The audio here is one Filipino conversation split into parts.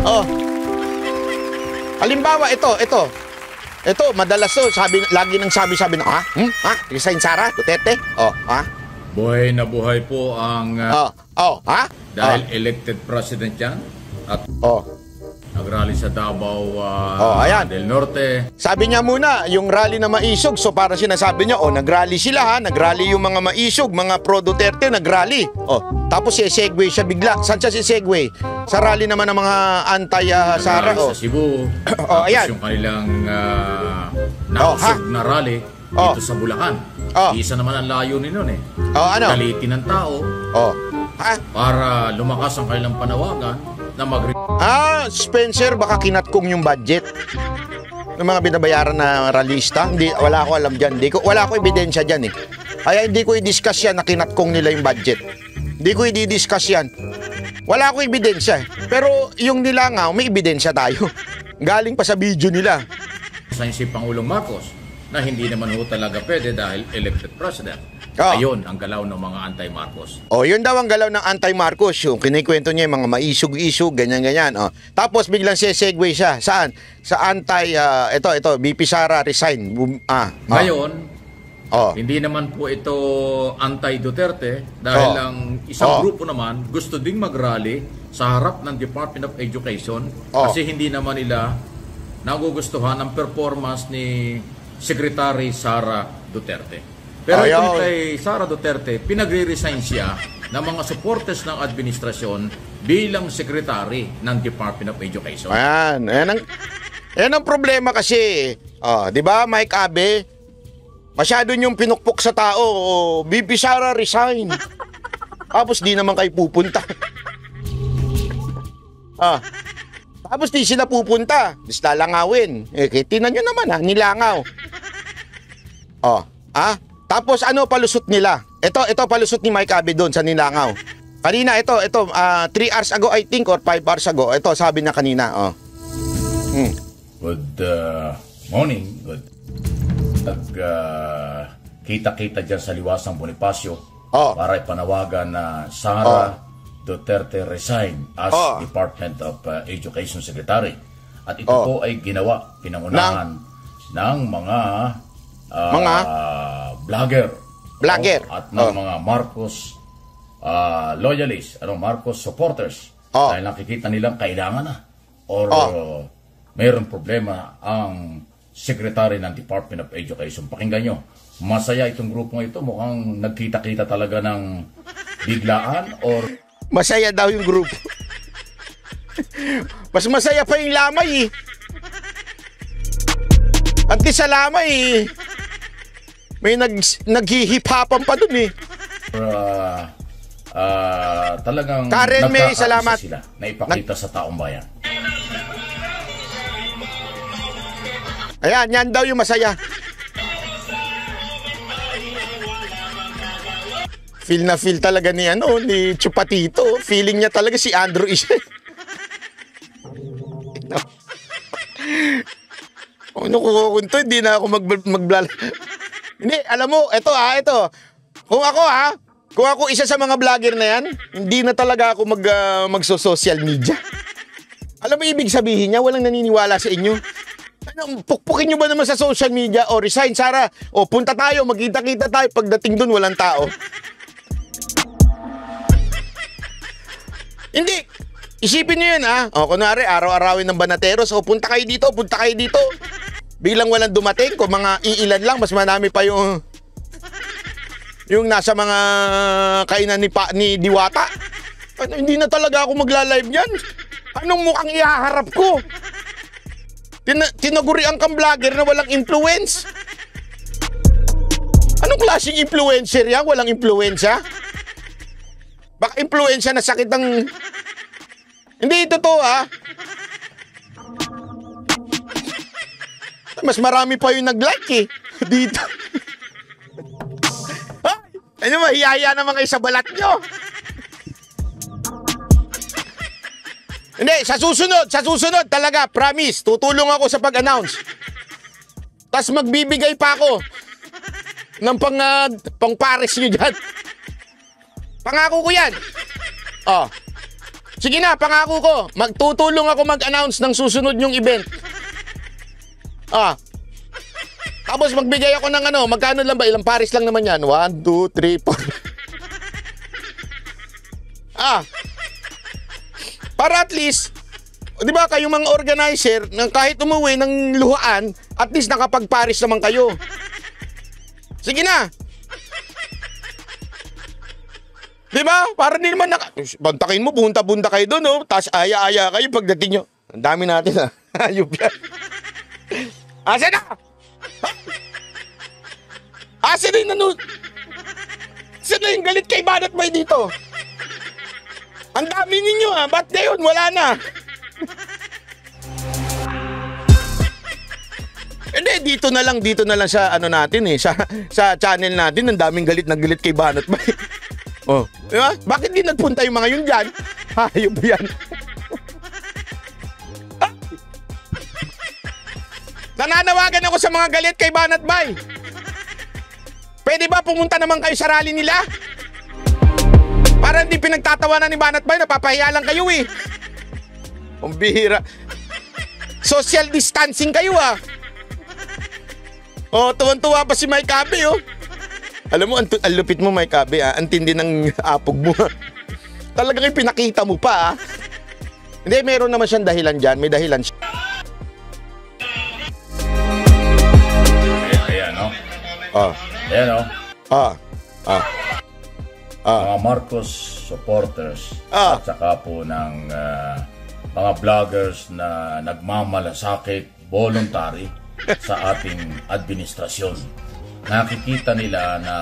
Oh. Halimbawa, ito. Ito, madalas to, lagi nang sabi na, resign Sara Duterte? Oh, ha? Buhay na buhay po ang dahil Oh. elected president yan at Oh. nagrally sa Davao ayan. del Norte. Sabi niya muna, yung rally na maisog, so para sinasabi niya, nagrally sila ha, nagrally yung mga maisog, mga pro-Duterte, nagrally. Tapos segue siya bigla. Saan siya segue? Sa rally naman ng mga anti-Sara. Sa Cebu. Ayan. Yung kanilang nausog na rally dito sa Bulacan. Isa naman ang layunin nun eh. Ano? Galitin ng tao para lumakas ang kanilang panawagan na Spencer, baka kinatkong yung budget ng mga binabayaran na ralista. Hindi, wala ko alam dyan. Wala ko ebidensya dyan eh. Kaya hindi ko i-discuss yan na kinatkong nila yung budget. Hindi ko i-discuss yan. Wala ko ebidensya. Pero yung nilangaw, may ebidensya tayo. Galing pa sa video nila. Sa si Pangulong Marcos na hindi naman ho talaga pwede dahil elected president. Ayun ang galaw ng mga anti-Marcos. Yun daw ang galaw ng anti-Marcos. Yung kinikwento niya yung mga maisog-isog, ganyan-ganyan. Tapos biglang segue siya. Saan? Sa ito, BP Sara resign. Ngayon, hindi naman po ito anti-Duterte dahil ang isang grupo naman gusto ding mag-rally sa harap ng Department of Education kasi hindi naman nila nagugustuhan ang performance ni Secretary Sara Duterte. Pero itong kay Sara Duterte, pinagre-resign siya ng mga supporters ng administrasyon bilang secretary ng Department of Education. Ayan ang problema kasi. Di ba, Mike Abe? Masyado niyong pinukpok sa tao. BP Sara resign. Tapos di naman kayo pupunta. Tapos di sila pupunta. Di sila langawin. Tinan nyo naman nilangaw. Tapos palusot nila? Ito palusot ni Mike Abe doon sa nilangaw. Kanina, ito, 3 hours ago I think or 5 hours ago. Ito, sabi niya kanina, Good morning. Good. Kita-kita dyan sa liwasang Bonifacio para ipanawagan na Sara Duterte resign as Department of Education Secretary. At ito po ay pinangunahan ng mga vlogger at ng mga Marcos loyalists, Marcos supporters dahil nakikita nilang kailangan na or mayroong problema ang Secretary ng Department of Education. Pakinggan nyo, masaya itong grupong ito, mukhang nagkita-kita talaga ng biglaan or masaya daw yung grupo. Mas masaya pa yung lamay At least sa lamay may naghihipapan pa dun talagang Karen May, salamat sila na ipakita sa taong bayan. Ayan, yan daw yung masaya. Feel na feel talaga ni ni Chupatito. Feeling niya talaga si Andrew Ishe. Ano ko kunto, hindi na ako magblala. Hindi, alam mo, ito. Kung ako isa sa mga vlogger na yan, hindi na talaga ako magso-social media. Alam mo ibig sabihin niya, walang naniniwala sa inyo. Pukpukin nyo ba naman sa social media? O resign, Sara. O punta tayo, magkita-kita tayo. Pagdating dun, walang tao. Hindi. Isipin nyo yun, O, kunwari, araw-arawin ng Banateros. O, punta kayo dito. Bilang walang dumating, kung mga iilan lang, mas marami pa yung nasa mga kainan ni Diwata. Hindi na talaga ako magla-live yan. Anong mukhang ihaharap ko? Tinagurian kang vlogger na walang influence. Anong klaseng influencer yan? Walang influensya? Baka influensya na sakit ng... Hindi ito to, Mas marami pa yung nag-like dito. Ano, mahiyaya naman kayo sa balat nyo. Hindi, sa susunod talaga, promise, tutulong ako sa pag-announce. Tapos magbibigay pa ako ng pang-pares nyo dyan. Pangako ko yan. Sige na, pangako ko. Magtutulong ako mag-announce ng susunod yung event. Tapos magbigay ako ng magkano lang ba? Ilang pares lang naman yan? 1, 2, 3, 4. Para at least, di ba kayong mga organizer, kahit umuwi ng luhaan, at least nakapag-pares naman kayo. Sige na. Di ba? Para di naman bantakin mo, punta-punta kayo doon, no? Tapos aya-aya kayo pagdating nyo. Ang dami natin, Ayup yan. Asa na? Asa na yung Asa na yung galit kay Banat Bay dito? Ang dami ninyo, Ba't ngayon? Wala na. Hindi, dito na lang sa natin sa channel natin, ang daming galit na galit kay Banat Bay. Di ba? Bakit di nagpunta yung mga yun dyan? Hayop yan. Nananawagan ako sa mga galit kay Banat Bay. Pwede ba pumunta naman kayo sa rally nila? Para hindi pinagtatawanan ni Banat Bay, napapahiya lang kayo Ang bihira. Social distancing kayo tuwan-tuwa pa si Mike Abe Alam mo, ang lupit mo Mike Abe Ang tindi ng apog mo Talagang pinakita mo pa Hindi, meron naman siyang dahilan dyan. May dahilan siya. Ayan mga Marcos supporters at saka po ng mga vloggers na nagmamalasakit voluntary sa ating administrasyon. Nakikita nila na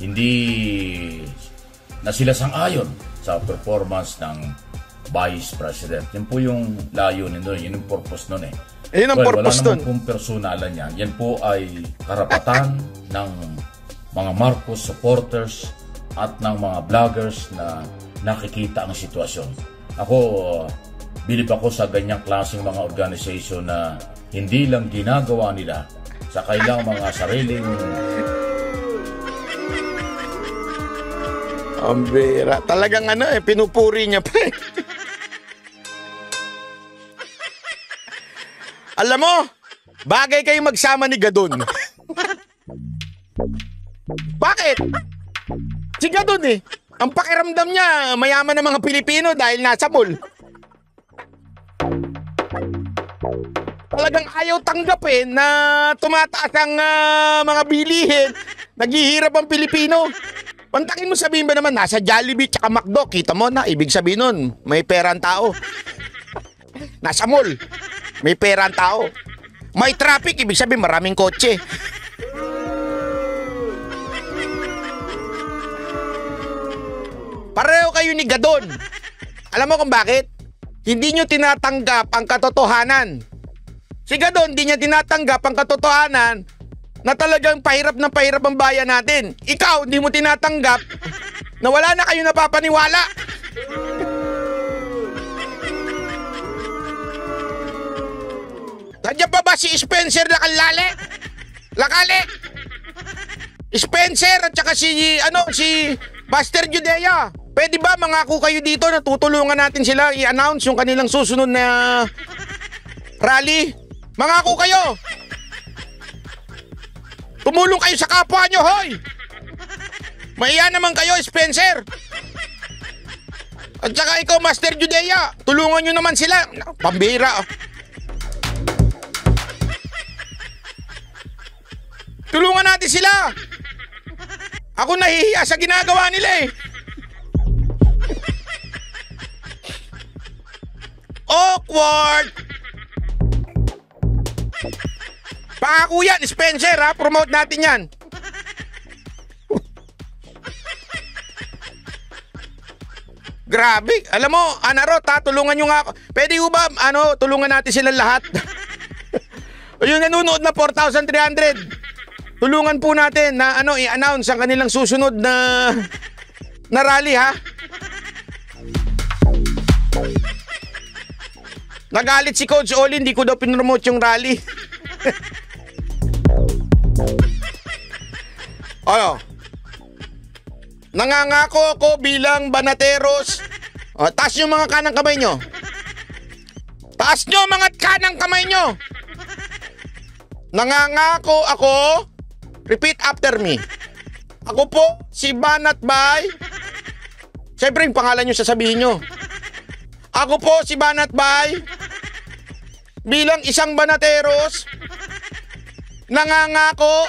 hindi na sila sang-ayon sa performance ng Vice President. Yan po yung layunin doon, yun yung purpose nun Ayun ang purpose wala nun. naman pong personalan yan. Yan po ay karapatan ng mga Marcos supporters at ng mga vloggers na nakikita ang sitwasyon. Ako, bilib ako sa ganyang klaseng mga organization na hindi lang ginagawa nila sa kailang mga sariling... Ang bira. Talagang pinupuri niya pa Alam mo, bagay kayo magsama ni Gadon. Bakit? Si Gadon ang pakiramdam niya, mayaman ng mga Pilipino dahil nasa mall. Talagang ayaw tanggapin na tumataas ang mga bilihin. Naghihirap ang Pilipino. Pantakin mo, sabihin ba naman, nasa Jollibee tsaka McDo, kita mo na, ibig sabihin nun, may pera ang tao. Nasa mall, may pera ang tao. May traffic, ibig sabihin maraming kotse. Pareho kayo ni Gadon. Alam mo kung bakit? Hindi nyo tinatanggap ang katotohanan. Si Gadon, hindi niya tinatanggap ang katotohanan na talagang pahirap ng pahirap ang bayan natin. Ikaw, hindi mo tinatanggap na wala na kayo napapaniwala. Nandiyan pa ba si Spencer Lakale? Spencer at saka si Pastor Judea. Pwede ba mangako kayo dito na tutulungan natin sila i-announce yung kanilang susunod na rally? Mangako kayo. Tumulong kayo sa kapwa nyo, hoy! Maiya naman kayo, Spencer. At saka ikaw, Master Judea, tulungan nyo naman sila. Pambira. Tulungan natin sila. Ako nahihiya sa ginagawa nila Awkward. Pangako yan, Spencer, promote natin yan. Grabe. Alam mo, Anarot, tulungan nyo nga ako. Pwede ba, tulungan natin silang lahat? Yung nanonood na 4,300. Tulungan po natin na i-announce ang kanilang susunod na rally, ha? Nagalit si Coach Oli, hindi ko daw pinromote yung rally. Nangangako ako bilang Banateros O, taas nyo mga kanang kamay nyo. Taas nyo mga kanang kamay nyo. Nangangako ako. Repeat after me. Ako po si Banat Bay. Siyempre yung pangalan nyo sasabihin nyo. Ako po si Banat Bay. Bilang isang banateros, nangangako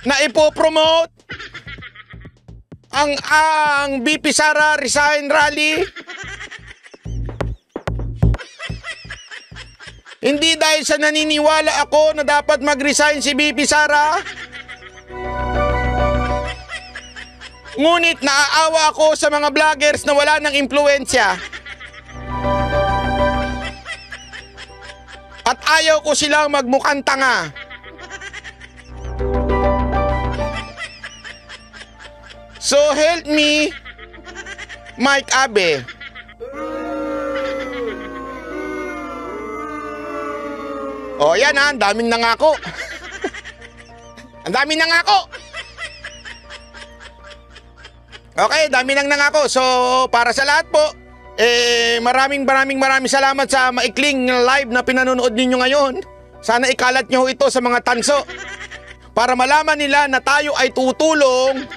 na ipopromote ang BP Sara Resign Rally. Hindi dahil sa naniniwala ako na dapat mag-resign si BP Sara. Ngunit naaawa ako sa mga vloggers na wala ng impluensya. At ayaw ko silang magmukhang tanga. So help me, Mike Abe. O yan ha, ang daming nangako. Ang daming nangako. Okay, dami nang nangako. So para sa lahat po, maraming salamat sa maikling live na pinanonood ninyo ngayon. Sana ikalat nyo ito sa mga tanso para malaman nila na tayo ay tutulong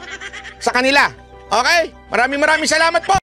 sa kanila. Okay? Maraming salamat po.